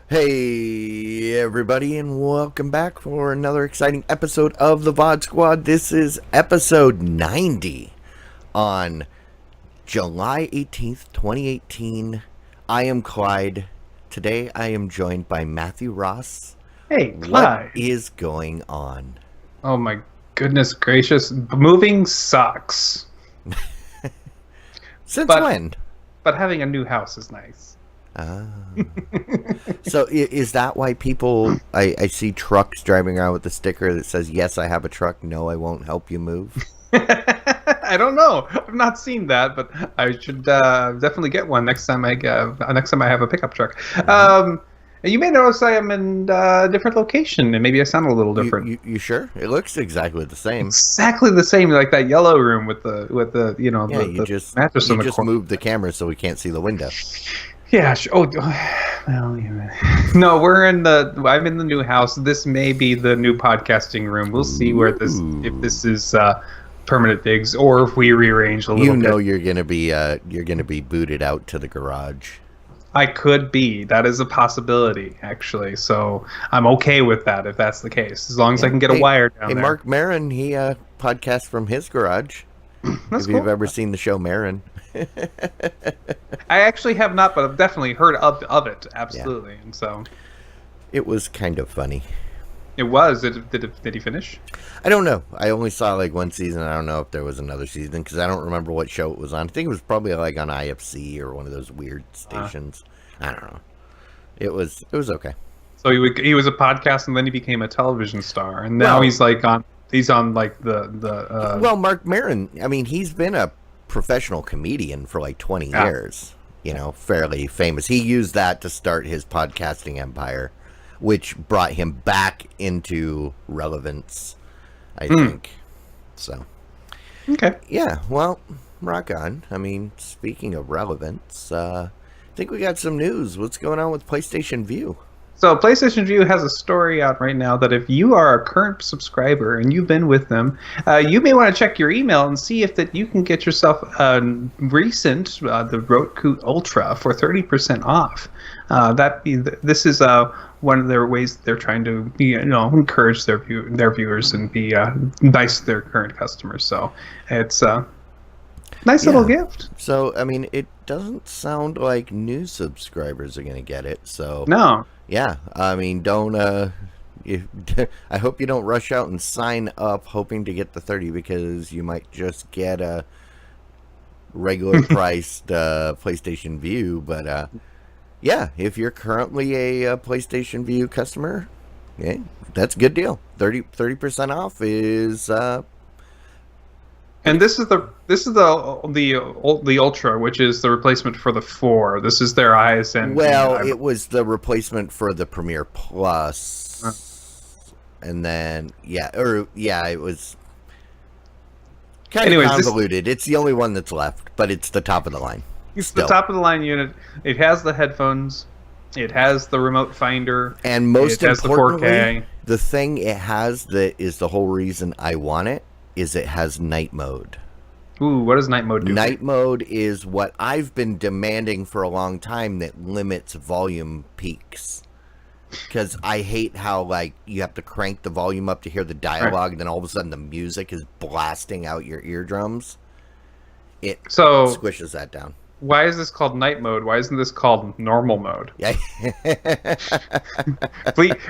Hey everybody, and welcome back for another exciting episode of the VOD Squad. This is episode 90 on July 18th, 2018. I am Clyde. Today I am joined by Matthew Ross. Hey, Clyde. What is going on? Oh my goodness gracious. Moving sucks. Since when? But having a new house is nice. So is that why people, I see trucks driving around with a sticker that says, yes, I have a truck, no, I won't help you move? I don't know. I've not seen that, but I should definitely get one next time I have a pickup truck. You may notice I am in a different location, and maybe I sound a little different. You sure? It looks exactly the same. Exactly the same, like that yellow room with the the mattress you in the just corner. moved the camera so we can't see the window. Yeah. Well, yeah. No, I'm in the new house. This may be the new podcasting room. We'll see where if this is permanent digs or if we rearrange a little bit. You're gonna be booted out to the garage. I could be. That is a possibility, actually. So I'm okay with that if that's the case, as long as I can get a wire down there. Hey, Mark Maron, he podcasts from his garage. That's If you've ever seen the show Maron. I actually have not, but I've definitely heard of it. Absolutely, and so it was kind of funny. It was. Did he finish? I don't know. I only saw like one season. I don't know if there was another season because I don't remember what show it was on. I think it was probably like on IFC or one of those weird stations. I don't know. It was okay. So he was a podcast, and then he became a television star, and now he's on like the. Well, Mark Maron. I mean, he's been a professional comedian for like 20 years. You know, fairly famous. He used that to start his podcasting empire, which brought him back into relevance, I think. So, okay. Yeah, well, rock on. I mean, speaking of relevance, I think we got some news. What's going on with PlayStation Vue? So PlayStation Vue has a story out right now that if you are a current subscriber and you've been with them, you may want to check your email and see if that you can get yourself the Roku Ultra for 30% off. This is one of their ways they're trying to encourage their viewers and be nice to their current customers. So it's a nice little gift. So I mean, it doesn't sound like new subscribers are going to get it. So no. Yeah, I mean, don't. I hope you don't rush out and sign up hoping to get the 30 because you might just get a regular priced PlayStation Vue. But yeah, if you're currently a PlayStation Vue customer, yeah, that's a good deal. 30% off is. And this is the Ultra, which is the replacement for the 4. This is their highest end. Well, it was the replacement for the Premiere Plus, and then it was kind of convoluted. It's the only one that's left, but it's the top of the line. It's the top of the line unit. It has the headphones. It has the remote finder, and most importantly, the 4K. The thing it has that is the whole reason I want it. Is it has night mode. Ooh, what does night mode do? Night mode is what I've been demanding for a long time that limits volume peaks. Because I hate how, like, you have to crank the volume up to hear the dialogue, and then all of a sudden the music is blasting out your eardrums. It squishes that down. Why is this called night mode? Why isn't this called normal mode? Yeah.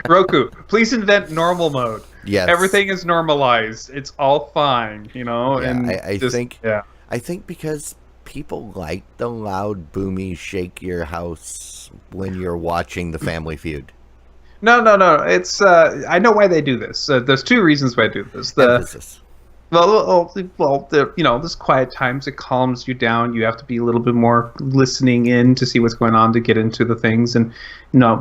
Roku, please invent normal mode. Yes. Everything is normalized. It's all fine, you know? Yeah, and I think because people like the loud, boomy, shake your house when you're watching The Family Feud. No. It's I know why they do this. There's two reasons why they do this. Emphasis. This quiet times, it calms you down. You have to be a little bit more listening in to see what's going on to get into the things. And,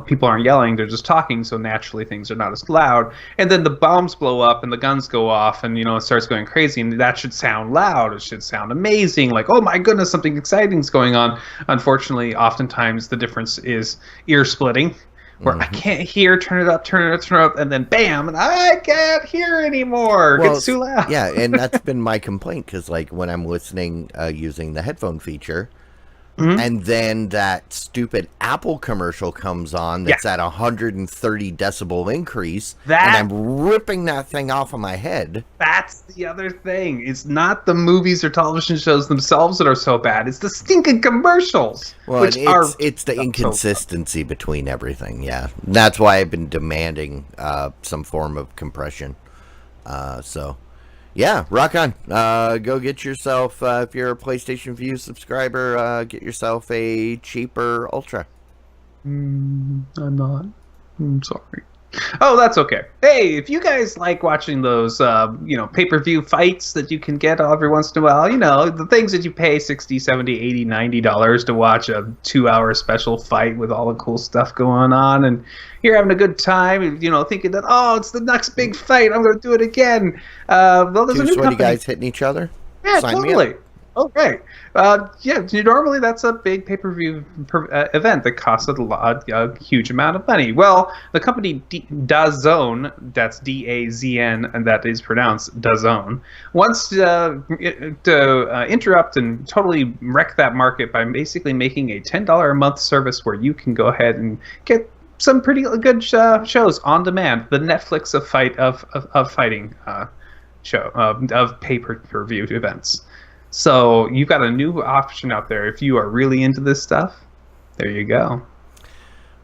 people aren't yelling, they're just talking, so naturally things are not as loud. And then the bombs blow up and the guns go off and, it starts going crazy. And that should sound loud. It should sound amazing. Like, oh my goodness, something exciting is going on. Unfortunately, oftentimes the difference is ear splitting. Where I can't hear, turn it up, and then bam, and I can't hear anymore. It's too loud. Yeah, and that's been my complaint, because like when I'm listening using the headphone feature, and then that stupid Apple commercial comes on that's at 130 decibel increase, and I'm ripping that thing off of my head. That's the other thing. It's not the movies or television shows themselves that are so bad. It's the stinking commercials. Well, it's the inconsistency between everything. Yeah, that's why I've been demanding some form of compression. Yeah, rock on. Go get yourself, if you're a PlayStation Vue subscriber, get yourself a cheaper Ultra. I'm not. I'm sorry. Oh, that's okay. Hey, if you guys like watching those, pay-per-view fights that you can get every once in a while, the things that you pay $60, $70, $80, $90 to watch a 2-hour special fight with all the cool stuff going on, and you're having a good time, thinking that, it's the next big fight, I'm going to do it again. There's a new company. Guys hitting each other? Yeah, totally. Oh, right. Normally that's a big pay-per-view event that costs a huge amount of money. Well, the company DAZN, that's D-A-Z-N, and that is pronounced DAZN, wants to interrupt and totally wreck that market by basically making a $10 a month service where you can go ahead and get some pretty good shows on demand. The Netflix of fighting show of pay-per-view events. So you've got a new option out there. If you are really into this stuff, there you go.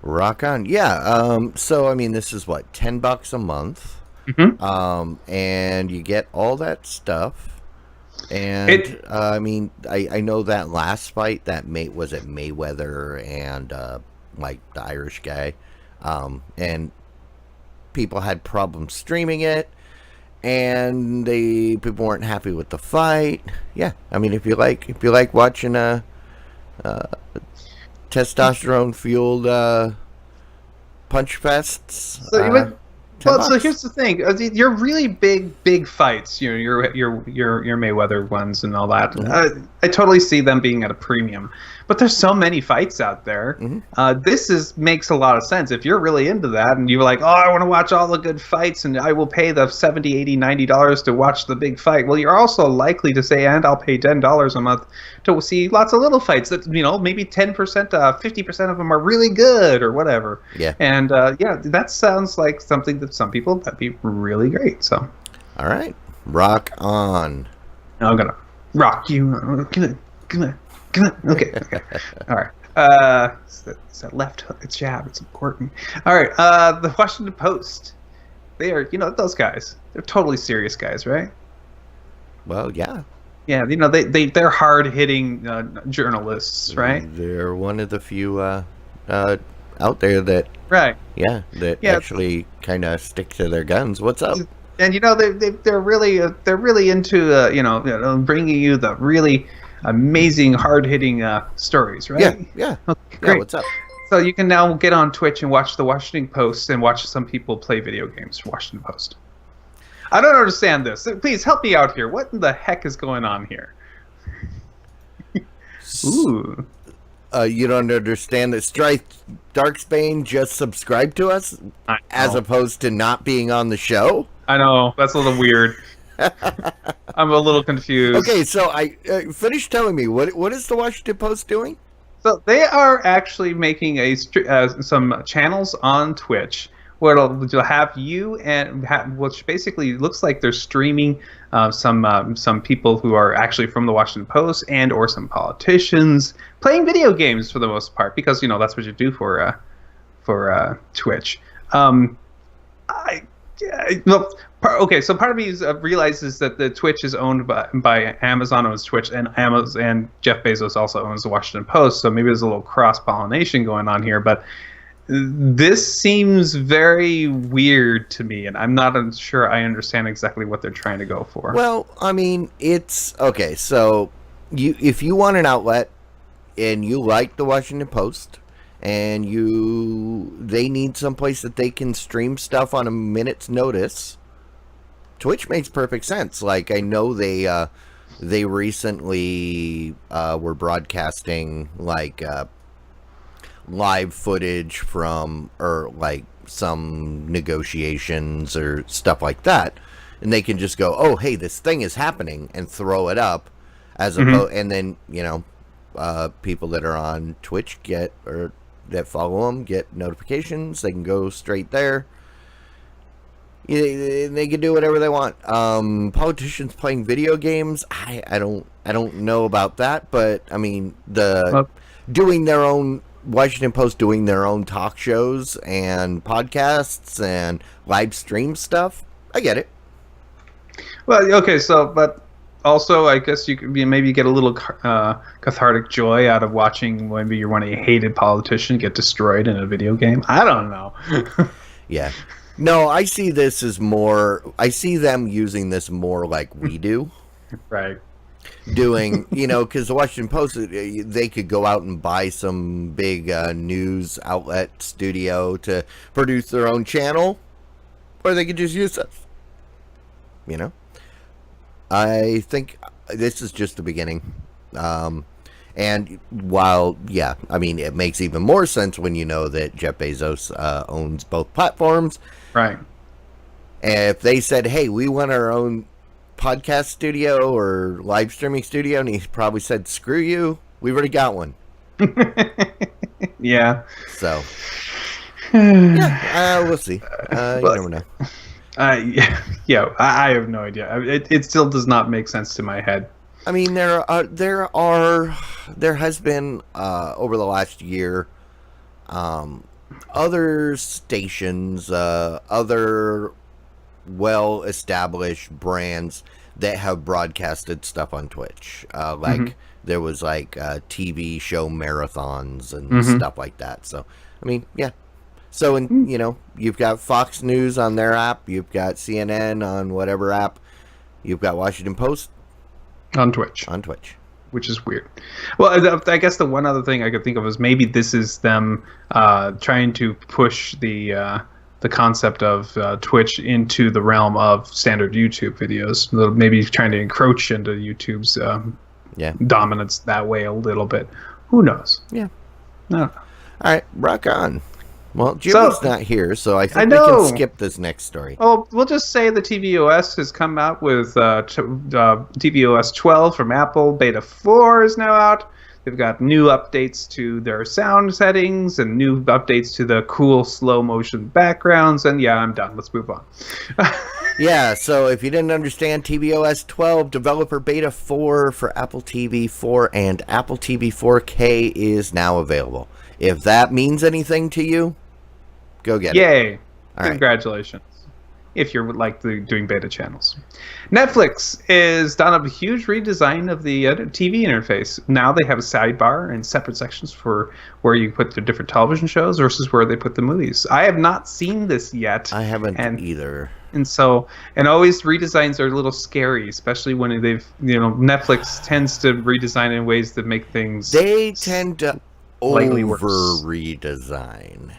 Rock on. Yeah. So, I mean, this is what, $10 a month. And you get all that stuff. And, I know that last fight, was it Mayweather and, the Irish guy. And people had problems streaming it. And people weren't happy with the fight. Yeah, I mean, if you like watching testosterone fueled punch fests. So here's the thing: you're really big fights. Your Mayweather ones and all that. I totally see them being at a premium. But there's so many fights out there. This makes a lot of sense. If you're really into that and you're like, I want to watch all the good fights and I will pay the $70, $80, $90 to watch the big fight. Well, you're also likely to say, and I'll pay $10 a month to see lots of little fights that, maybe 10%, 50% of them are really good or whatever. Yeah. And that sounds like something that some people, that'd be really great. So. All right. Rock on. I'm going to rock you. Okay. All right. It's that left hook, it's jab. It's important. All right. The Washington Post. They are, those guys. They're totally serious guys, right? Well, yeah. Yeah. They're hard hitting journalists, right? They're one of the few out there that. Right. Yeah. That actually kind of stick to their guns. What's up? And they're really into bringing you the really amazing hard-hitting stories, right? Yeah. Okay, great. Yeah, what's up? So you can now get on Twitch and watch the Washington Post and watch some people play video games for Washington Post. I don't understand this. Please help me out here. What in the heck is going on here? Ooh. You don't understand that Darksbane just subscribed to us as opposed to not being on the show? I know. That's a little weird. I'm a little confused. Okay, so I finish telling me what is the Washington Post doing? So they are actually making some channels on Twitch where it'll have you which basically looks like they're streaming some people who are actually from the Washington Post and or some politicians playing video games for the most part, because that's what you do for Twitch. So part of me realizes that the Twitch is owned by Amazon owns Twitch, and Jeff Bezos also owns the Washington Post, so maybe there's a little cross-pollination going on here. But This seems very weird to me, and I'm not sure I understand exactly what they're trying to go for. Well, I mean, it's okay. So, if you want an outlet and you like the Washington Post, and they need someplace that they can stream stuff on a minute's notice, Twitch makes perfect sense. Like, I know they recently were broadcasting like live footage from, or like some negotiations or stuff like that, and they can just go, oh hey, this thing is happening, and throw it up as a and then people that are on Twitch get, or that follow them, get notifications. They can go straight there. They can do whatever they want. Politicians playing video games, I don't know about that, but I mean, doing their own, Washington Post doing their own talk shows and podcasts and live stream stuff, I get it. Well, okay, so, but also, I guess you could maybe get a little cathartic joy out of watching maybe you're one of your hated politician get destroyed in a video game. I don't know. Yeah. No, I see this as more, I see them using this more like we do. Right. Doing, because the Washington Post, they could go out and buy some big news outlet studio to produce their own channel, or they could just use us. I think this is just the beginning. And while, yeah, I mean, it makes even more sense when you know that Jeff Bezos owns both platforms. Right. And if they said, hey, we want our own podcast studio or live streaming studio, and he probably said, screw you, we've already got one. Yeah. So, yeah, we'll see. You never know. Yeah, I have no idea. It still does not make sense to my head. I mean, there has been over the last year, other stations, other well-established brands that have broadcasted stuff on Twitch. There was like TV show marathons and stuff like that. So, I mean, yeah. So, you've got Fox News on their app, you've got CNN on whatever app, you've got Washington Post on Twitch. Which is weird. Well, I guess the one other thing I could think of is maybe this is them trying to push the concept of Twitch into the realm of standard YouTube videos. Maybe trying to encroach into YouTube's dominance that way a little bit. Who knows? Yeah. No. All right, rock on. Well, Jimmy's not here, so I think we can skip this next story. Oh, we'll just say the tvOS has come out with tvOS 12 from Apple. Beta 4 is now out. They've got new updates to their sound settings and new updates to the cool slow motion backgrounds. And yeah, I'm done. Let's move on. Yeah, so if you didn't understand, tvOS 12 developer beta 4 for Apple TV 4 and Apple TV 4K is now available. If that means anything to you, go get it. Yay. All Congratulations. Right. If you're like doing beta channels. Netflix is done a huge redesign of the TV interface. Now they have a sidebar and separate sections for where you put the different television shows versus where they put the movies. I have not seen this yet. I haven't either. And always redesigns are a little scary, especially when Netflix tends to redesign in ways that make things... They tend to redesign,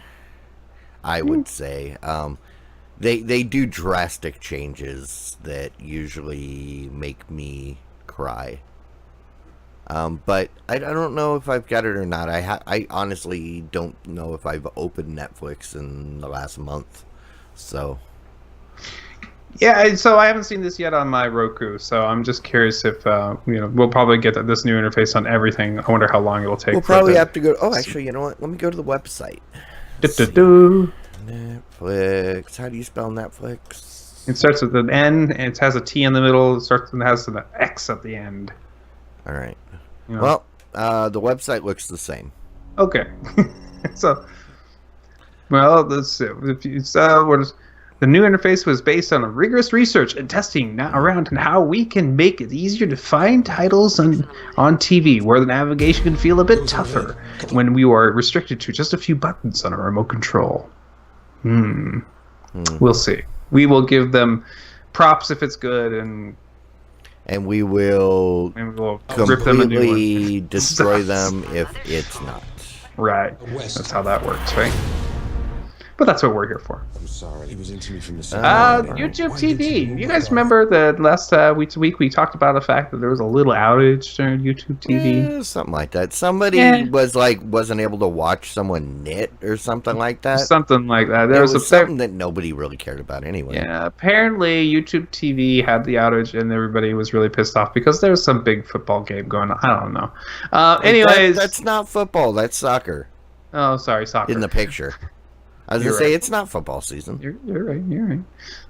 I would say. They do drastic changes that usually make me cry. But I don't know if I've got it or not. I honestly don't know if I've opened Netflix in the last month. So... Yeah, so I haven't seen this yet on my Roku, so I'm just curious if we'll probably get this new interface on everything. I wonder how long it'll take. We'll probably have to go. Oh, actually, you know what? Let me go to the website. Netflix. How do you spell Netflix? It starts with an N, and it has a T in the middle. It has an X at the end. All right. Well, the website looks the same. Okay. So, well, let's see. The new interface was based on rigorous research and testing around how we can make it easier to find titles on TV, where the navigation can feel a bit tougher when we are restricted to just a few buttons on a remote control. We'll see. We will give them props if it's good, and we will rip them a new completely destroy them if it's not. Right. That's how that works, right? But that's what we're here for. I'm sorry. He was into me from the side. YouTube TV. You guys remember the last week we talked about the fact that there was a little outage during YouTube TV? Yeah, something like that. Somebody wasn't able to watch someone knit or something like that. Something like that. There was something that nobody really cared about anyway. Yeah, apparently YouTube TV had the outage and everybody was really pissed off because there was some big football game going on. I don't know. Anyways. That's not football. That's soccer. Oh, sorry, soccer. In the picture. I was going to say, it's not football season. You're right.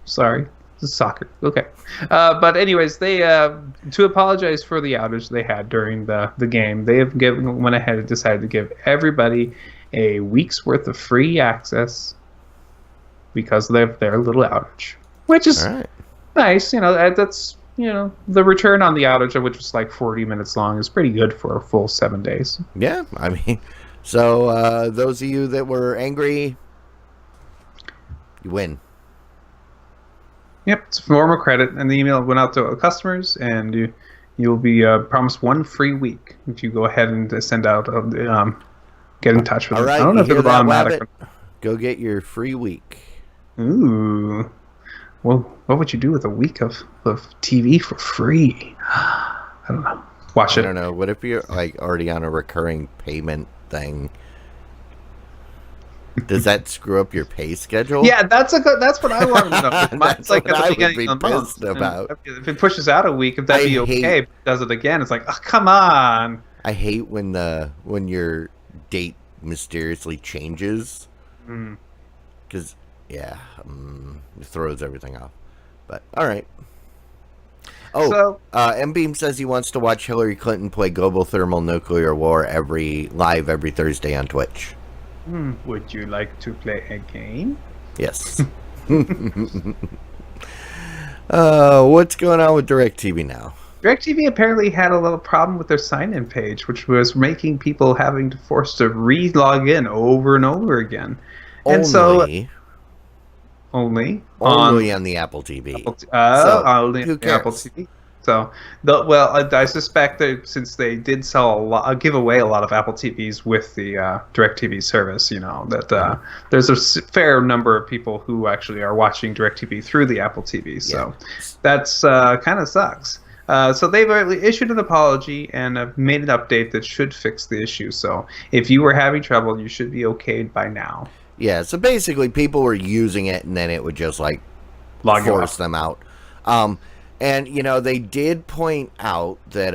Sorry. This is soccer. Okay. But anyways, they to apologize for the outage they had during the game, they have went ahead and decided to give everybody a week's worth of free access because of their little outage. Which is nice. That's, the return on the outage, which was like 40 minutes long, is pretty good for a full 7 days. Yeah, I mean, so those of you that were angry, you win. Yep, it's formal credit, and the email went out to our customers, and you'll be promised 1 free week if you go ahead and send out get in touch with them. Right, I don't know if it'll be automatic. Go get your free week. Ooh, well, what would you do with a week of TV for free? I don't know. Watch it. I don't know. What if you're already on a recurring payment thing? Does that screw up your pay schedule? Yeah, that's what I want to know. That's what I would be pissed about. If it pushes out a week, if that'd be okay. If it does it again, it's like, oh, come on. I hate when your date mysteriously changes. Because, it throws everything off. But, all right. Oh, M-Beam says he wants to watch Hillary Clinton play global thermal nuclear war live every Thursday on Twitch. Would you like to play a game? Yes. What's going on with DirecTV now? DirecTV apparently had a little problem with their sign-in page, which was making people having to force to re-log in over and over again. Only on the Apple TV. Only on the Apple TV. So, I suspect that since they did give away a lot of Apple TVs with the DirecTV service, that there's a fair number of people who actually are watching DirecTV through the Apple TV. So, that's kind of sucks. So they've issued an apology and have made an update that should fix the issue. So, if you were having trouble, you should be okayed by now. Yeah. So basically, people were using it, and then it would just force them out. And, they did point out that,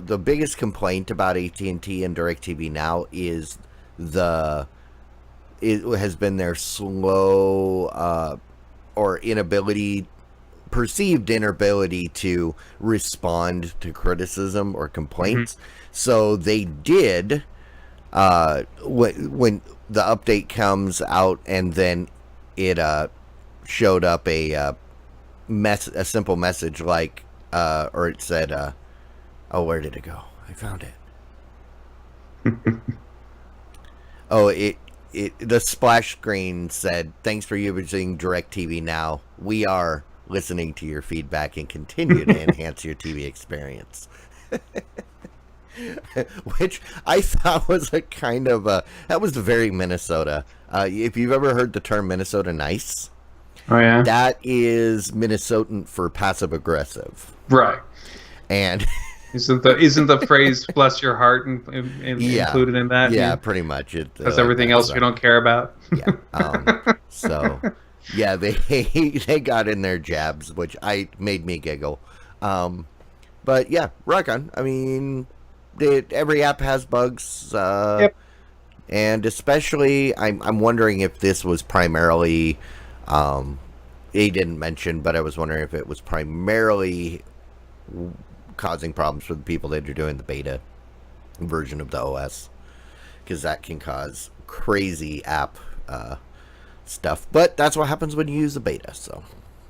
the biggest complaint about AT&T and DirecTV now is it has been their slow or perceived inability to respond to criticism or complaints. So they did, when the update comes out and then it showed up a simple message or it said, where did it go? I found it. The splash screen said, "Thanks for using DirecTV Now. We are listening to your feedback and continue to enhance your TV experience." Which I thought was a kind of that was very Minnesota. If you've ever heard the term Minnesota nice. Oh yeah, that is Minnesotan for passive aggressive, right? And isn't the phrase "bless your heart" included in that? Yeah, pretty much. That's everything else we don't care about. Yeah. So, yeah, they got in their jabs, which made me giggle. But yeah, rock on. I mean, every app has bugs. Yep. And especially, I'm wondering if this was primarily. He didn't mention, but I was wondering if it was primarily causing problems for the people that are doing the beta version of the OS, because that can cause crazy app stuff. But that's what happens when you use a beta. So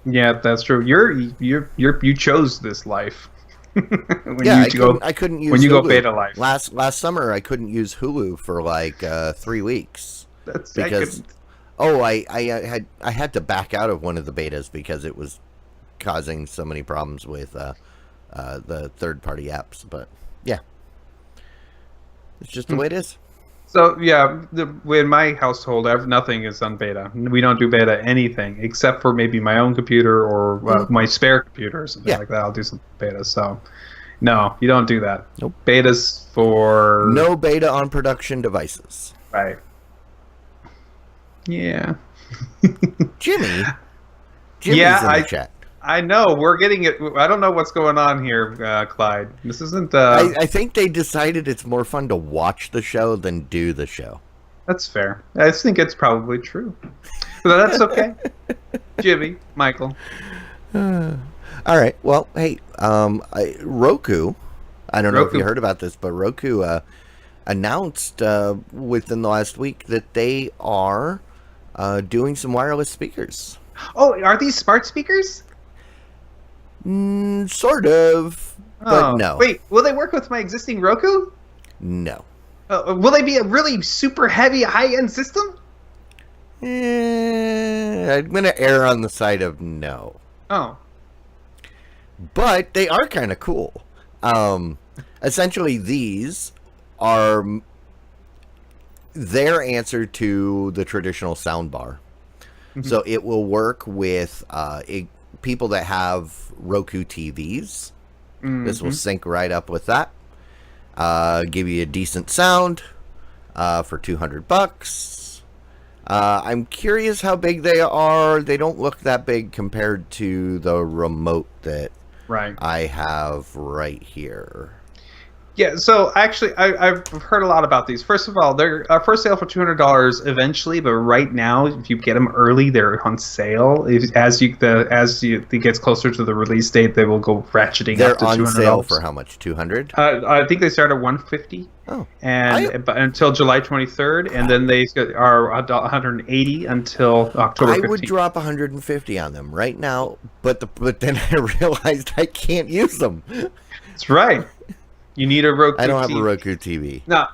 Yeah, that's true. You chose this life. when yeah, you I couldn't use when you Hulu. go beta life. Last summer I couldn't use Hulu for like 3 weeks That's because I had to back out of one of the betas because it was causing so many problems with the third-party apps. But yeah, it's just the way it is. So yeah, in my household, nothing is on beta. We don't do beta anything except for maybe my own computer or my spare computer or something like that. I'll do some beta. So no, you don't do that. Nope. Beta's for No beta on production devices. right. Yeah. Jimmy's Yeah, in the chat. I know we're getting it. I don't know what's going on here, Clyde. This isn't. I think they decided it's more fun to watch the show than do the show. That's fair. I think it's probably true, but that's okay. Jimmy, Michael. All right. Well, hey, Roku. I don't know if you heard about this, but Roku announced within the last week that they are doing some wireless speakers. Oh, are these smart speakers? Sort of, but no. Wait, will they work with my existing Roku? No. Will they be a really super heavy, high-end system? I'm going to err on the side of no. Oh. But they are kind of cool. Essentially, these are their answer to the traditional soundbar. So it will work with people that have Roku TVs. This will sync right up with that. Give you a decent sound for $200. I'm curious how big they are. They don't look that big compared to the remote that I have right here. Yeah, so actually, I've heard a lot about these. First of all, they're for sale for $200 eventually, but right now, if you get them early, they're on sale. As it gets closer to the release date, they will go ratcheting up to $200. They're on sale for how much? $200? I think they start at $150. Oh, but until July 23rd, and then they are $180 until October 15th. I would drop $150 on them right now, but then I realized I can't use them. That's right. You need a Roku TV. I don't have a Roku TV. No,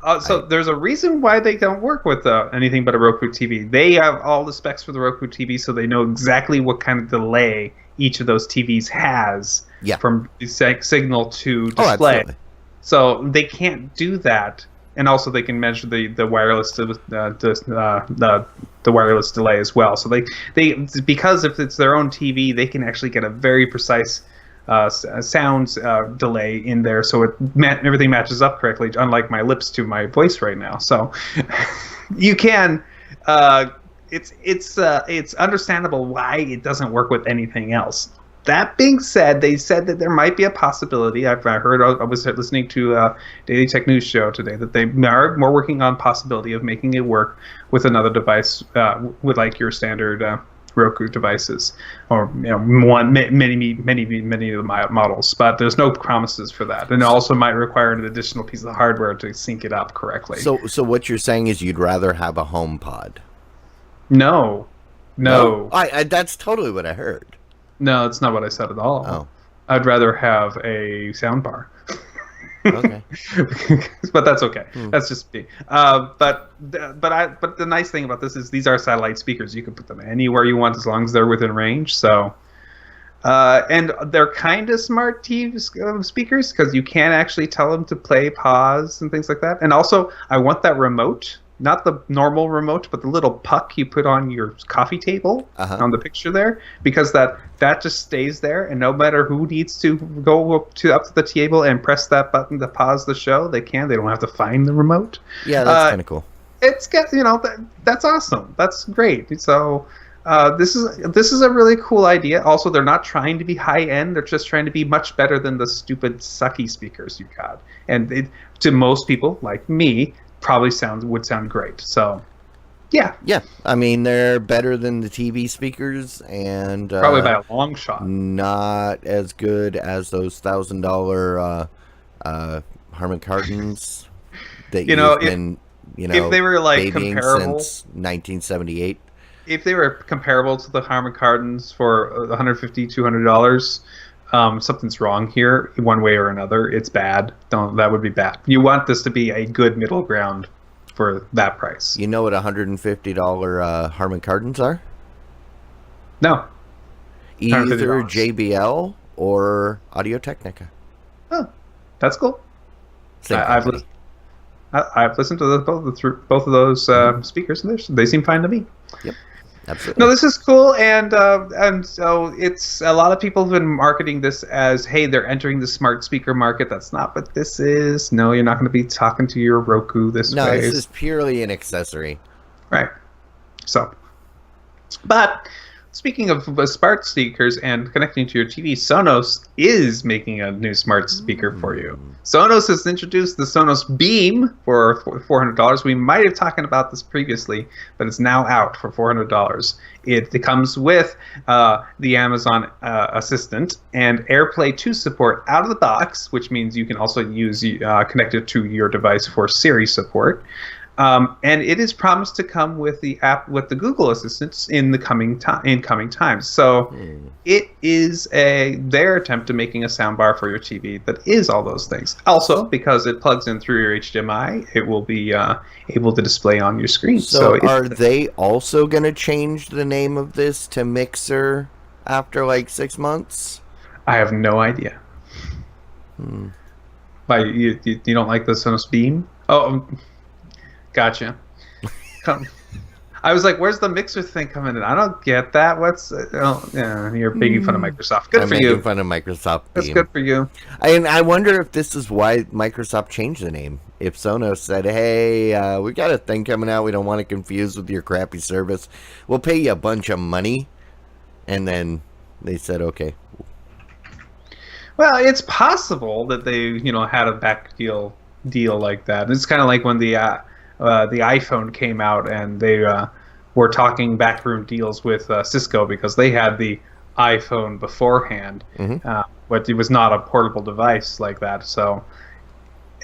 there's a reason why they don't work with anything but a Roku TV. They have all the specs for the Roku TV, so they know exactly what kind of delay each of those TVs has from signal to display. Oh, absolutely. So they can't do that, and also they can measure the wireless the wireless delay as well. So they because if it's their own TV, they can actually get a very precise sounds delay in there, so everything matches up correctly, unlike my lips to my voice right now. So you can it's understandable why it doesn't work with anything else. That being said, they said that there might be a possibility. I was listening to Daily Tech News show today that they are more working on possibility of making it work with another device, with like your standard Roku devices, or many of the models. But there's no promises for that, and it also might require an additional piece of hardware to sync it up correctly. So what you're saying is you'd rather have a HomePod? No. I that's totally what I heard. No, that's not what I said at all. Oh. I'd rather have a soundbar. Okay. But that's okay. That's just me. But the nice thing about this is these are satellite speakers. You can put them anywhere you want as long as they're within range. So, and they're kind of smart TV speakers because you can actually tell them to play, pause, and things like that. And also, I want that remote. Not the normal remote, but the little puck you put on your coffee table on the picture there, because that just stays there, and no matter who needs to go up to the table and press that button to pause the show, they can. They don't have to find the remote. Yeah, that's kind of cool. It's got that's awesome. That's great. So this is a really cool idea. Also, they're not trying to be high end. They're just trying to be much better than the stupid sucky speakers you got. And to most people like me, probably would sound great. So yeah, I mean, they're better than the TV speakers, and probably by a long shot. Not as good as those $1,000 Harman Kardons that you've been if they were like babying comparable since 1978. if they were comparable to the Harman Kardons for $150, $200, something's wrong here, one way or another. It's bad. That would be bad. You want this to be a good middle ground for that price. You know what $150 Harman Kardons are? No. Either $150. JBL or Audio Technica. Oh, that's cool. Same I've company. I've listened to both of those speakers, and they seem fine to me. Yep, absolutely. No, this is cool, and so it's a lot of people have been marketing this as, hey, they're entering the smart speaker market. That's not what this is. No, you're not going to be talking to your Roku this No, way. this is purely an accessory. Right. So, but speaking of smart speakers and connecting to your TV, Sonos is making a new smart speaker for you. Sonos has introduced the Sonos Beam for $400. We might have talked about this previously, but it's now out for $400. It comes with the Amazon Assistant and AirPlay 2 support out of the box, which means you can also use connect it to your device for Siri support. And it is promised to come with the Google Assistants in the coming times. So it is their attempt to making a soundbar for your TV that is all those things. Also, because it plugs in through your HDMI, it will be able to display on your screen. So are they also going to change the name of this to Mixer after like 6 months? I have no idea. Why you don't like the Sonos Beam? Oh. Gotcha. I was like, "Where's the Mixer thing coming in?" I don't get that. You're making fun of Microsoft. Good I'm for making you. fun of Microsoft That's Beam. good for you. And I wonder if this is why Microsoft changed the name. If Sonos said, "Hey, we got a thing coming out. We don't want to confuse with your crappy service. We'll pay you a bunch of money," and then they said, "Okay." Well, it's possible that they, had a back deal like that. It's kind of like when the iPhone came out and they were talking backroom deals with Cisco because they had the iPhone beforehand, but it was not a portable device like that. So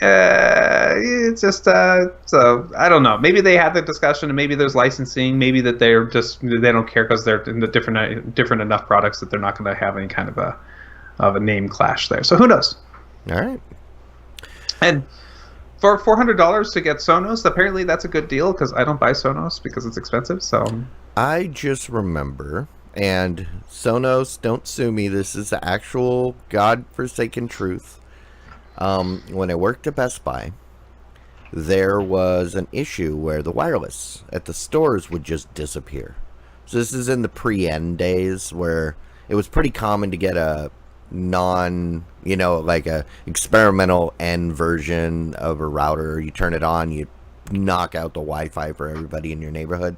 it's just so I don't know. Maybe they had the discussion, and maybe there's licensing. Maybe that they don't care because they're in the different enough products that they're not going to have any kind of a name clash there. So who knows? All right. And for $400 to get Sonos, apparently that's a good deal because I don't buy Sonos because it's expensive. So I just remember, and Sonos, don't sue me. This is the actual godforsaken truth. When I worked at Best Buy, there was an issue where the wireless at the stores would just disappear. So this is in the pre-N days where it was pretty common to get a like a experimental N version of a router. You turn it on, you knock out the Wi-Fi for everybody in your neighborhood.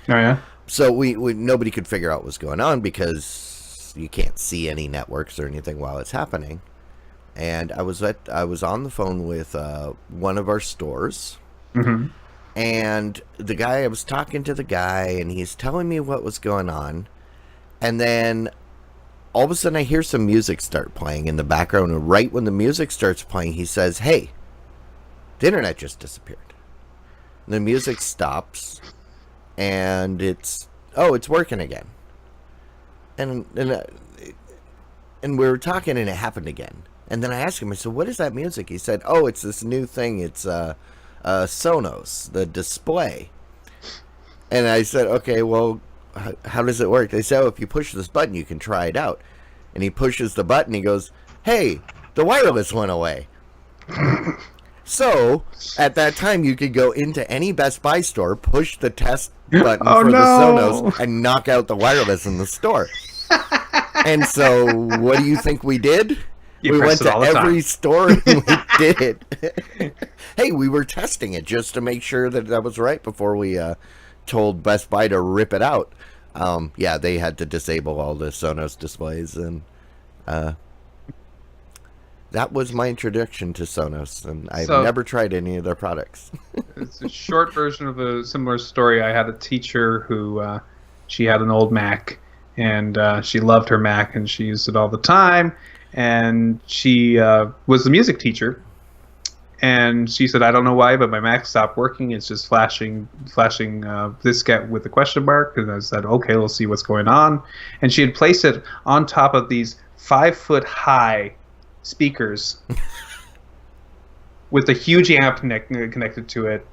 Oh yeah. So we nobody could figure out what's going on because you can't see any networks or anything while it's happening. And I was on the phone with one of our stores, and I was talking to the guy, and he's telling me what was going on, and then all of a sudden I hear some music start playing in the background, and right when the music starts playing, he says, "Hey, the internet just disappeared." And the music stops, and it's working again. And we were talking, and it happened again. And then I asked him, I said, "What is that music?" He said, "Oh, it's this new thing. It's Sonos, the display." And I said, "Okay, well, how does it work?" They said, "Oh, if you push this button, you can try it out." And he pushes the button. He goes, "Hey, the wireless went away." So at that time, you could go into any Best Buy store, push the test button for the Sonos, and knock out the wireless in the store. And so, what do you think we did? We went to every store and we did it. Hey, we were testing it just to make sure that was right before we told Best Buy to rip it out. Yeah, they had to disable all the Sonos displays, and that was my introduction to Sonos, and I've never tried any of their products. It's a short version of a similar story. I had a teacher who she had an old Mac, and she loved her Mac, and she used it all the time. And she was the music teacher, And she said, I don't know why, but my Mac stopped working. It's just flashing diskette with a question mark. And I said, okay, we'll see what's going on. And she had placed it on top of these 5-foot high speakers with a huge amp connected to it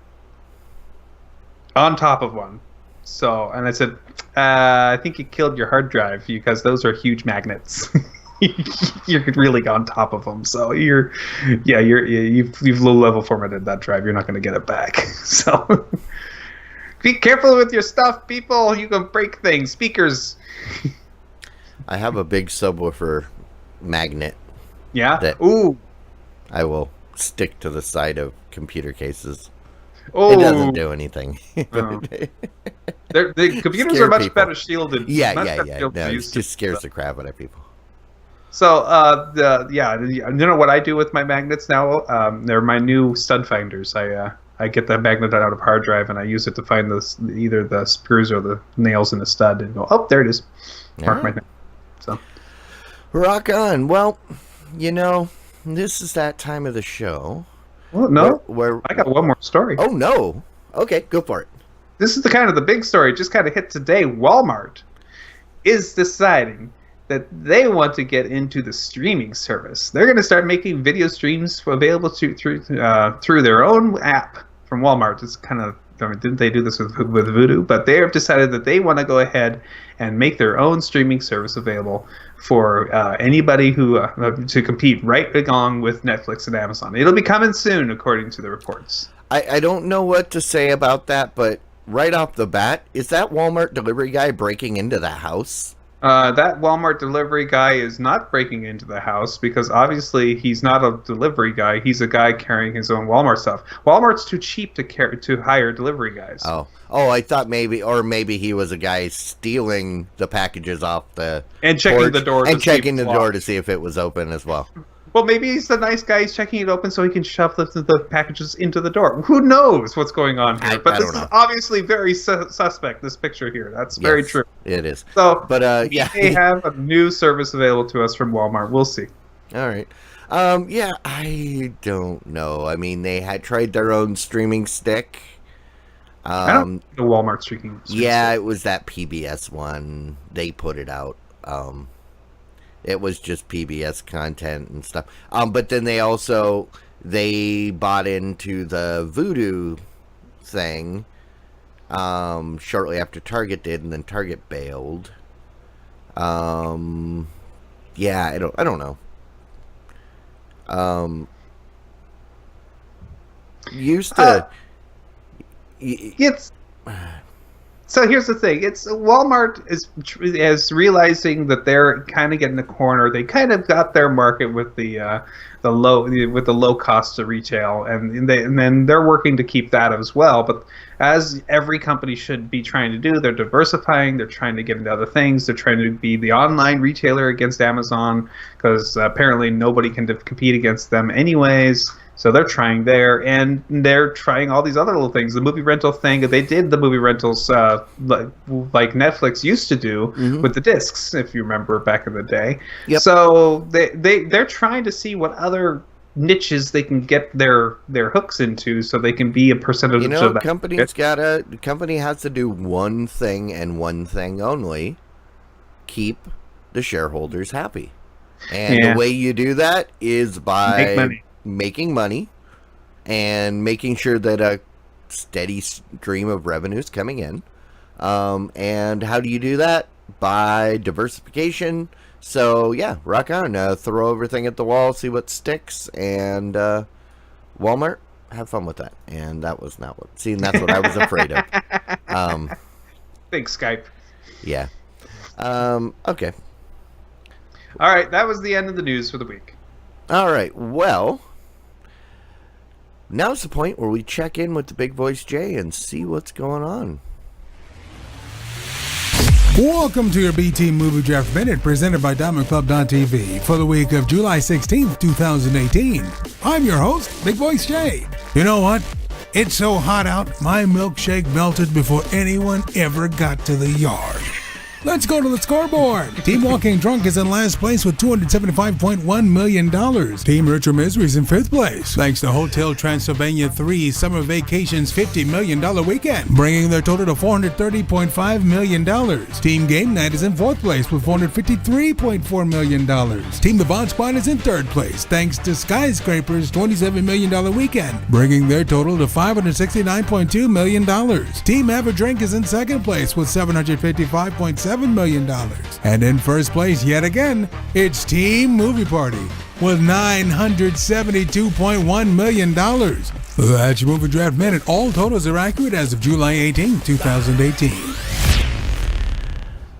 on top of one. So, and I said, I think you killed your hard drive because those are huge magnets. You're really on top of them. So you've low level formatted that drive. You're not going to get it back. So be careful with your stuff, people. You can break things. Speakers. I have a big subwoofer magnet. Yeah. That Ooh. I will stick to the side of computer cases. Oh. It doesn't do anything. Oh. The computers Scare are much people. better shielded. Yeah. much No, better shielded it used just to- scares the crap out of people. So, you know what I do with my magnets now? They're my new stud finders. I get the magnet out of hard drive and I use it to find either the screws or the nails in the stud and go, oh, there it is. Mark my name. So, Rock on. Well, this is that time of the show. well, no, Where I got one more story. Oh, no. Okay, go for it. This is the big story. It just kind of hit today. Walmart is deciding that they want to get into the streaming service. They're going to start making video streams available through their own app from Walmart. It's kind of, didn't they do this with Vudu? But they have decided that they want to go ahead and make their own streaming service available for anybody who to compete right along with Netflix and Amazon. It'll be coming soon, according to the reports. I don't know what to say about that, but right off the bat, is that Walmart delivery guy breaking into the house? That Walmart delivery guy is not breaking into the house because obviously he's not a delivery guy. He's a guy carrying his own Walmart stuff. Walmart's too cheap to hire delivery guys. Oh, I thought maybe he was a guy stealing the packages off the And checking porch the door. and to see if checking the it's door locked. to see if it was open as well. Well, maybe he's the nice guy. He's checking it open so he can shove the packages into the door. Who knows what's going on here? I But this don't is know. obviously very suspect. This picture here. That's very Yes, true. It is. So, But yeah. they have a new service available to us from Walmart. We'll see. All right. Yeah, I don't know. I mean, they had tried their own streaming stick. I don't the Walmart streaming. Yeah, it was that PBS one. They put it out. It was just PBS content and stuff. But then they bought into the Vudu thing shortly after Target did, and then Target bailed. Yeah, I don't know. Used to. It's so here's the thing. It's Walmart is realizing that they're kind of getting a corner. They kind of got their market with the low cost of retail, and then they're working to keep that as well. But as every company should be trying to do, they're diversifying. They're trying to get into other things. They're trying to be the online retailer against Amazon because apparently nobody can compete against them anyways. So they're trying there, and they're trying all these other little things. The movie rental thing, they did the movie rentals like Netflix used to do with the discs, if you remember back in the day. Yep. So they're trying to see what other niches they can get their hooks into, so they can be a percentage of that. Company has to do one thing and one thing only: keep the shareholders happy. And Yeah. the way you do that is by Make money. making money and making sure that a steady stream of revenue is coming in. And how do you do that? By diversification. So yeah, rock on. Throw everything at the wall, see what sticks, and Walmart, have fun with that. And that was not what. See, and that's what I was afraid of. Thanks, Skype. Yeah. Okay. All right, that was the end of the news for the week. All right. Well, now's the point where we check in with the Big Voice Jay and see what's going on. Welcome to your BT Movie Draft Minute presented by DiamondClub.tv for the week of July 16th, 2018. I'm your host, Big Voice Jay. You know what? It's so hot out, my milkshake melted before anyone ever got to the yard. Let's go to the scoreboard. Team Walking Drunk is in last place with $275.1 million. Team Richard Misery is in 5th place, thanks to Hotel Transylvania 3 Summer Vacations $50 million weekend, bringing their total to $430.5 million. Team Game Night is in 4th place with $453.4 million. Team The Bond Squad is in 3rd place, thanks to Skyscraper's $27 million weekend, bringing their total to $569.2 million. Team Average Drink is in 2nd place with $755.7 million. And in 1st place yet again, it's Team Movie Party with $972.1 million. That's your Movie Draft Minute. All totals are accurate as of July 18, 2018.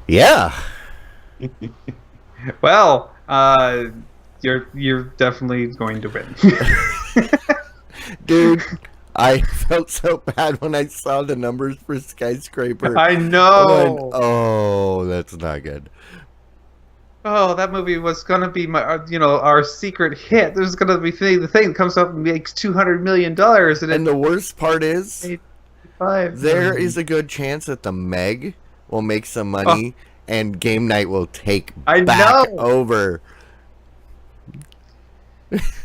Yeah. Well, you're definitely going to win. Dude, I felt so bad when I saw the numbers for Skyscraper. I know. Oh, that's not good. Oh, that movie was gonna be our secret hit. There's gonna be the thing that comes up and makes $200 million, And the worst part is, there is a good chance that the Meg will make some money, and Game Night will take back over.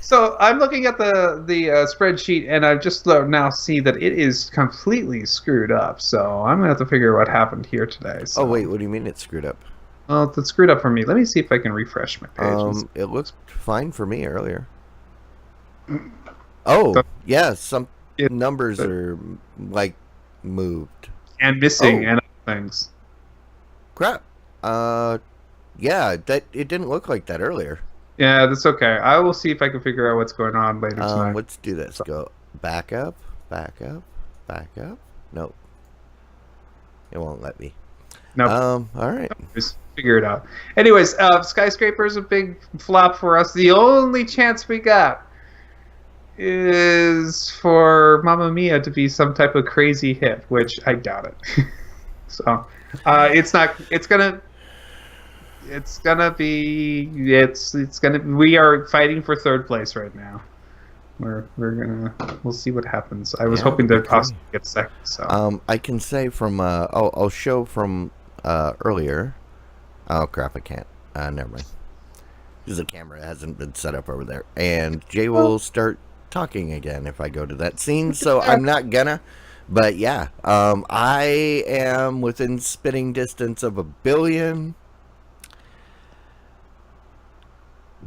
So I'm looking at the spreadsheet, and I just now see that it is completely screwed up. So I'm gonna have to figure out what happened here today. So. Oh wait, what do you mean it's screwed up? Well, it's screwed up for me. Let me see if I can refresh my page. It looked fine for me earlier. Oh yeah, some numbers are like moved and missing and other things. Crap. Yeah, that it didn't look like that earlier. Yeah, that's okay. I will see if I can figure out what's going on later tonight. Let's do this. Go back up, back up, back up. Nope. It won't let me. No. All right. Just figure it out. Anyways, Skyscraper is a big flop for us. The only chance we got is for Mamma Mia to be some type of crazy hit, which I doubt it. So, it's not. It's gonna be. We are fighting for 3rd place right now. We'll see what happens. I was hoping to possibly get 2nd. So I can say from I'll show from earlier. Oh crap! I can't. Never mind. Because the camera hasn't been set up over there, and Jay will start talking again if I go to that scene. So I'm not gonna. But yeah, I am within spitting distance of $1 billion.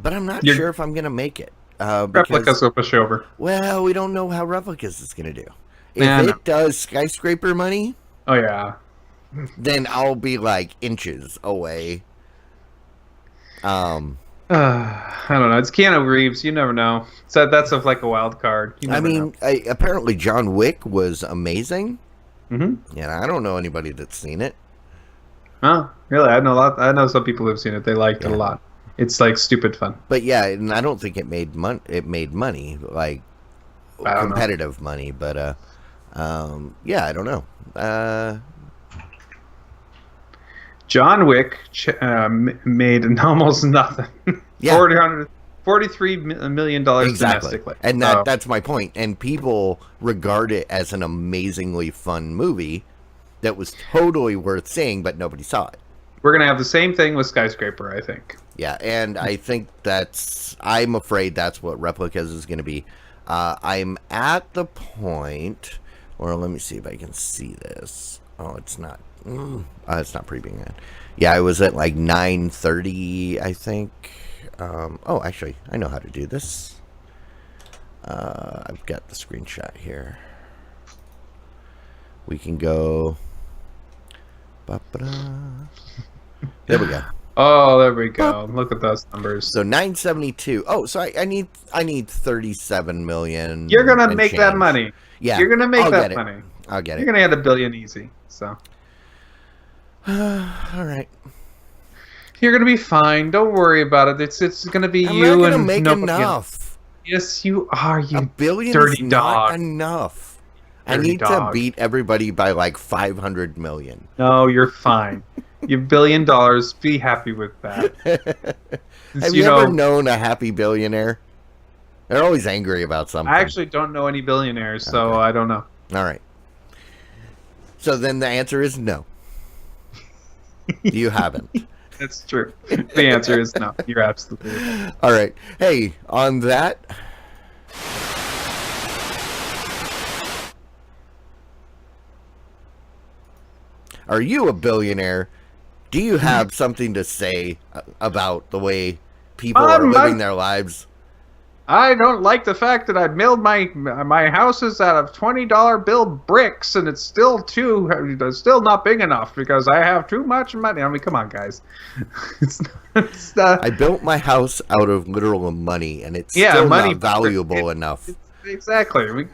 But I'm not sure if I'm going to make it. Replicas will push over. Well, we don't know how Replicas is going to do. If it does Skyscraper money, oh yeah, then I'll be like inches away. I don't know. It's Keanu Reeves. You never know. So that's like a wild card. I mean, apparently John Wick was amazing. Mm-hmm. And I don't know anybody that's seen it. Oh, really? I know some people who've seen it. They liked it a lot. It's like stupid fun. But yeah, and I don't think it made money, like competitive money. But yeah, I don't know. John Wick made almost nothing. Yeah. $43 million domestically. And that's my point. And people regard it as an amazingly fun movie that was totally worth seeing, but nobody saw it. We're going to have the same thing with Skyscraper, I think. Yeah, and I think I'm afraid that's what Replicas is going to be. I'm at the point, or let me see if I can see this. Oh, it's not. It's not pre-being on. Yeah, I was at like 9:30, I think. Oh, actually, I know how to do this. I've got the screenshot here. We can go. There we go. Oh, there we go. Look at those numbers. So 972. Oh, so I need 37 million. You're gonna make that money. Yeah, you're gonna make that money. I'll get it. You're gonna get $1 billion easy. So. All right. You're gonna be fine. Don't worry about it. It's gonna be I'm you not gonna and make nobody enough. Else. Yes, you are. You $1 billion dirty is dog. not enough. Dirty I need dog. to beat everybody by like 500 million. No, you're fine. You $1 billion. Be happy with that. Have you ever known a happy billionaire? They're always angry about something. I actually don't know any billionaires, so I don't know. All right. So then the answer is no. You haven't. That's true. The answer is no. You're absolutely right. All right. Hey, on that. Are you a billionaire? Do you have something to say about the way people are living their lives? I don't like the fact that I build my houses out of $20 bill bricks, and it's still not big enough because I have too much money. I mean, come on, guys. I built my house out of literal money, and it's still not valuable enough. Exactly.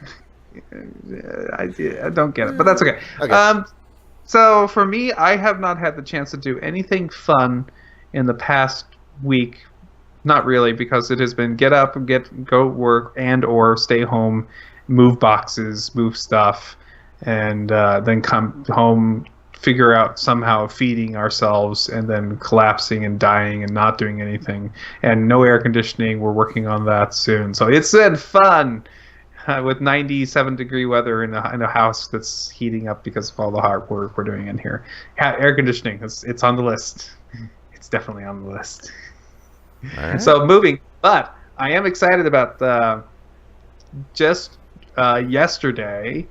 I don't get it, but that's okay. Okay. So for me, I have not had the chance to do anything fun in the past week. Not really, because it has been get up and go work and or stay home, move boxes, move stuff, and then come home, figure out somehow feeding ourselves, and then collapsing and dying and not doing anything. And no air conditioning. We're working on that soon. So it's been fun with 97-degree weather in a house that's heating up because of all the hard work we're doing in here. Air conditioning, it's on the list. It's definitely on the list. Right. So moving, but I am excited about just yesterday,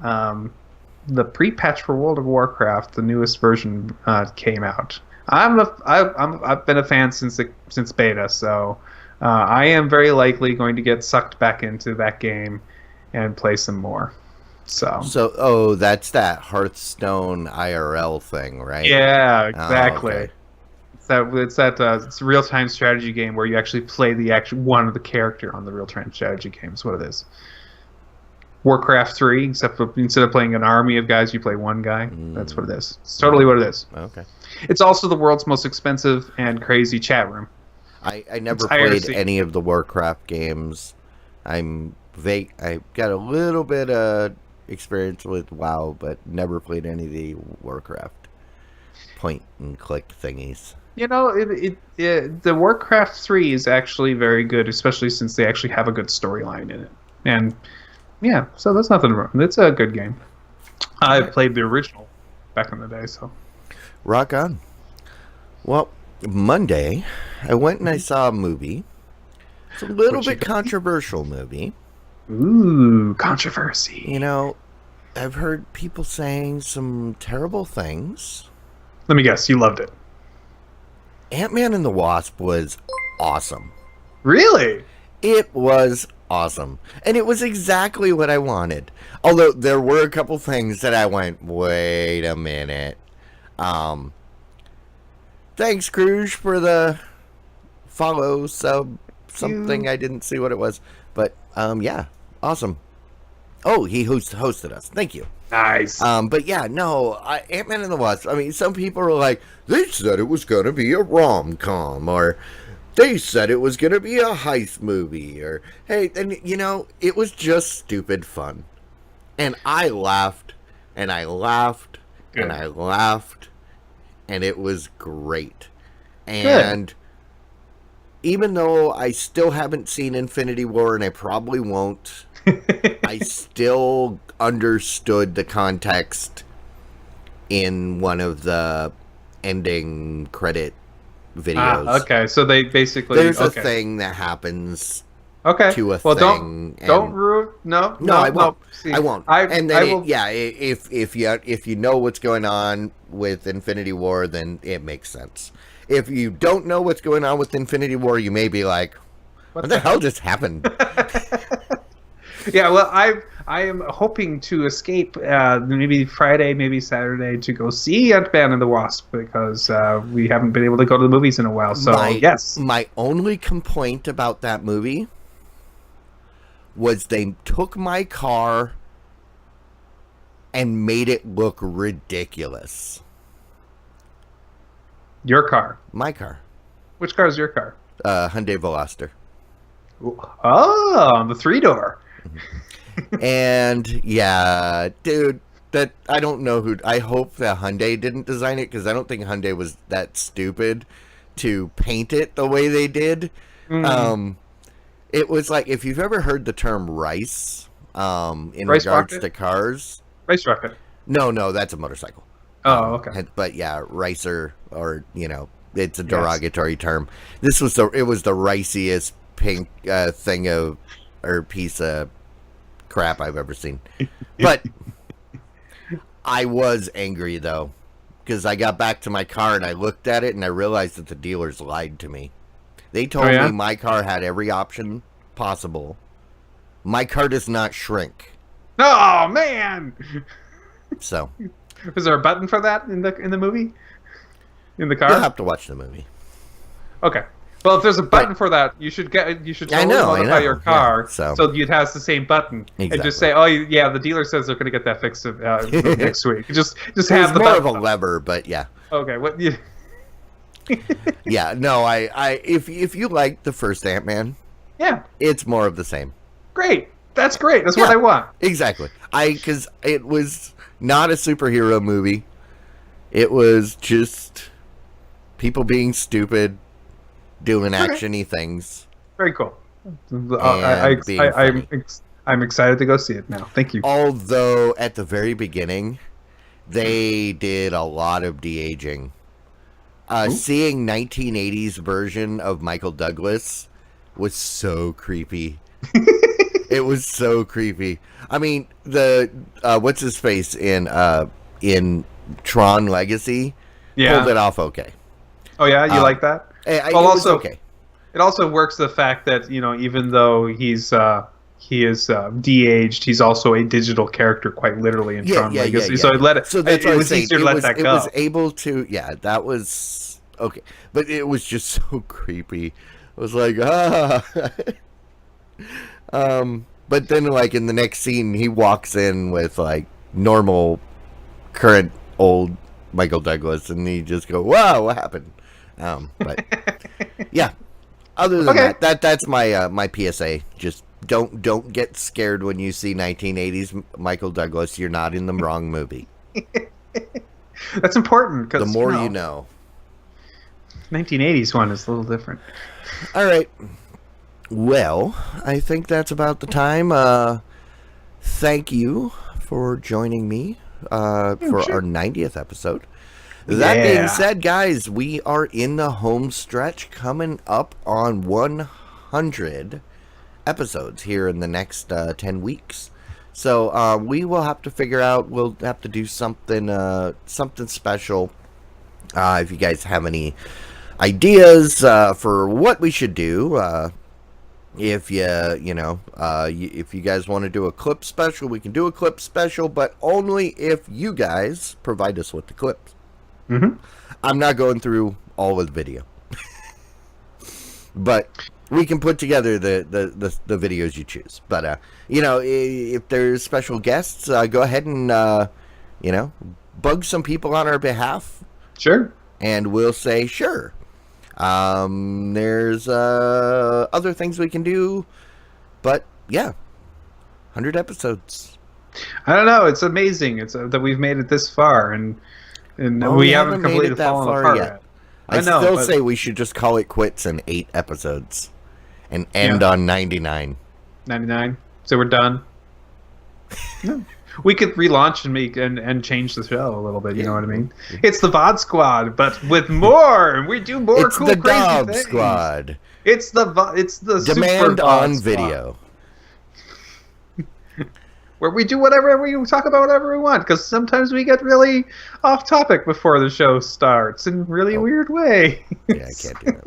the pre-patch for World of Warcraft, the newest version came out. I've been a fan since beta, so I am very likely going to get sucked back into that game and play some more. So that's that Hearthstone IRL thing, right? Yeah, exactly. Oh, okay. It's a real-time strategy game where you actually play one of the character on the real-time strategy game. Is what it is. Warcraft 3, except instead of playing an army of guys, you play one guy. That's what it is. It's totally what it is. Okay. It's also the world's most expensive and crazy chat room. I never played any of the Warcraft games. I'm vague. I got a little bit of experience with WoW, but never played any of the Warcraft point-and-click thingies. You know, the Warcraft 3 is actually very good, especially since they actually have a good storyline in it. And, yeah, so that's nothing wrong. It's a good game. I played the original back in the day, so. Rock on. Well, Monday, I went and I saw a movie. It's a little bit controversial movie. Ooh, controversy. You know, I've heard people saying some terrible things. Let me guess, you loved it. Ant-Man and the Wasp was awesome. Really? It was awesome. And it was exactly what I wanted. Although there were a couple things that I went, wait a minute. Thanks, Cruz, for the follow sub something. I didn't see what it was. But, yeah, awesome. Oh, he hosted us. Thank you. Nice. But yeah, no, Ant-Man and the Wasp. I mean, some people are like, they said it was going to be a rom-com, or they said it was going to be a heist movie, or, hey, and you know, it was just stupid fun. And I laughed, and I laughed, and I laughed, and it was great. And even though I still haven't seen Infinity War, and I probably won't, I still understood the context in one of the ending credit videos. Okay, so they basically... There's a thing that happens to a thing. Don't ruin... No, I won't. See, I won't. And then, if you know what's going on with Infinity War, then it makes sense. If you don't know what's going on with Infinity War, you may be like, what the hell just happened? Yeah, well, I am hoping to escape maybe Friday, maybe Saturday to go see Ant-Man and the Wasp because we haven't been able to go to the movies in a while. So, yes. My only complaint about that movie was they took my car and made it look ridiculous. Your car? My car. Which car is your car? Hyundai Veloster. Oh, the 3-door. And yeah, dude, that I don't know who. I hope that Hyundai didn't design it because I don't think Hyundai was that stupid to paint it the way they did. It was like, if you've ever heard the term rice, in Rice regards rocket? to cars. Race rocket. No, that's a motorcycle. Oh, okay. But yeah, ricer, or it's a derogatory term. It was the riciest pink thing of or piece of crap I've ever seen. But I was angry though, because I got back to my car and I looked at it and I realized that the dealers lied to me. They told me my car had every option possible. My car does not shrink. Oh man! So, was there a button for that in the movie? In the car? You'll have to watch the movie. Okay. Well, if there's a button for that, you should totally modify your car so it has the same button and just say, "Oh, yeah, the dealer says they're going to get that fixed next week." Just have the more button. of a lever, but yeah. Okay. What? Yeah. No. If you like the first Ant-Man, yeah, it's more of the same. Great. That's great. That's what I want. Exactly. Because it was not a superhero movie. It was just people being stupid, doing actiony things. Very cool. I'm excited to go see it now. Thank you. Although at the very beginning, they did a lot of de-aging. Seeing 1980s version of Michael Douglas was so creepy. It was so creepy. I mean, the what's his face in Tron Legacy pulled it off okay. Oh yeah, you like that? It was okay. It also works the fact that even though he is de-aged, he's also a digital character quite literally in Tron Legacy. So it that's what I was saying. Easier to let that go. It was able to, that was okay, but it was just so creepy. It was like but then like in the next scene, he walks in with like normal, current old Michael Douglas, and he just go, "Wow, what happened?" But yeah. Other than that's my my PSA. Just don't get scared when you see 1980s Michael Douglas. You're not in the wrong movie. That's important because the more you know. 1980s one is a little different. All right. Well, I think that's about the time. Thank you for joining me for our 90th episode. That being said, guys, we are in the home stretch, coming up on 100 episodes here in the next 10 weeks. So we will have to figure out, we'll have to do something special. If you guys have any ideas for what we should do, if if you guys want to do a clip special, we can do a clip special, but only if you guys provide us with the clips. Mm-hmm. I'm not going through all of the video, but we can put together the videos you choose. But if there's special guests, go ahead and bug some people on our behalf. Sure. And we'll say sure. There's other things we can do, but 100 episodes. I don't know. It's amazing. It's that we've made it this far, and we haven't completely fallen apart yet. I still say we should just call it quits in 8 episodes and end on 99. 99. So we're done. We could relaunch and change the show a little bit. You know what I mean? It's the VOD Squad, but with more, and we do more cool, crazy Dog things. Squad. It's the Demand Super on VOD video. Where we do whatever we talk about whatever we want, because sometimes we get really off topic before the show starts in really weird way. Yeah, I can't do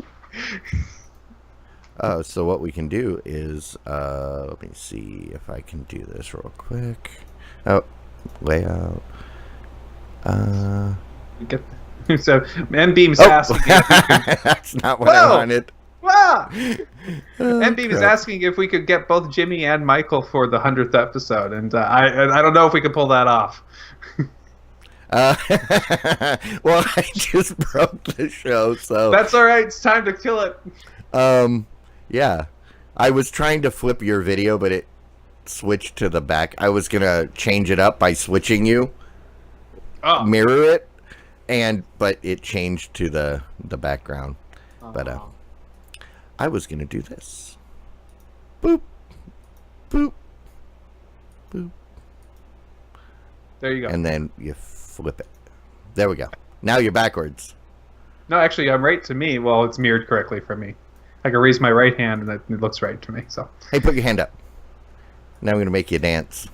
that. So what we can do is, let me see if I can do this real quick. Oh, layout. So MBeam's asking. That's not what I wanted. Wow. MBeam is asking if we could get both Jimmy and Michael for the 100th episode, and I don't know if we could pull that off. Well, I just broke the show, so that's all right. It's time to kill it. Yeah, I was trying to flip your video, but it switched to the back. I was gonna change it up by switching you, mirror it, but it changed to the background. But I was gonna do this. Boop, boop, boop. There you go. And then you flip it. There we go. Now you're backwards. No, actually, I'm right to me. Well, it's mirrored correctly for me. I can raise my right hand, and it looks right to me. So. Hey, put your hand up. Now I'm going to make you dance.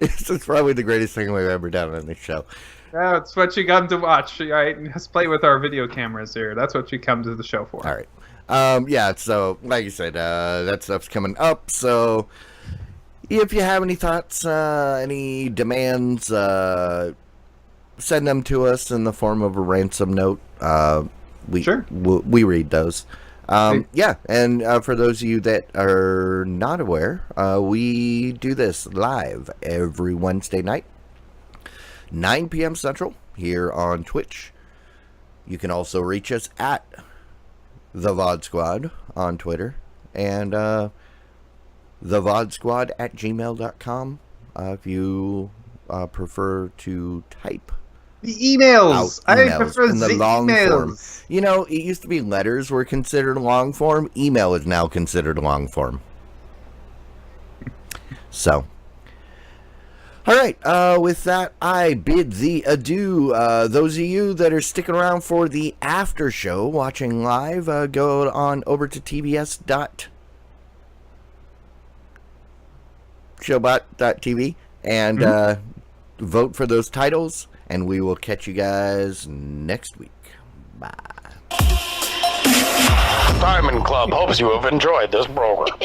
This is probably the greatest thing we've ever done on this show. That's what you come to watch, right? Let's play with our video cameras here. That's what you come to the show for. All right. Yeah, so like you said, that stuff's coming up. So if you have any thoughts, any demands, send them to us in the form of a ransom note. We read those. Yeah, and for those of you that are not aware, we do this live every Wednesday night, 9 p.m. Central, here on Twitch. You can also reach us at The VOD Squad on Twitter, and thevodsquad@gmail.com if you prefer to type. The emails. I prefer in the long emails. form. You know, it used to be letters were considered long form. Email is now considered long form. So, all right. With that, I bid thee adieu. Those of you that are sticking around for the after show, watching live, go on over to tbs.showbot.tv and vote for those titles. And we will catch you guys next week. Bye. Diamond Club hopes you have enjoyed this program.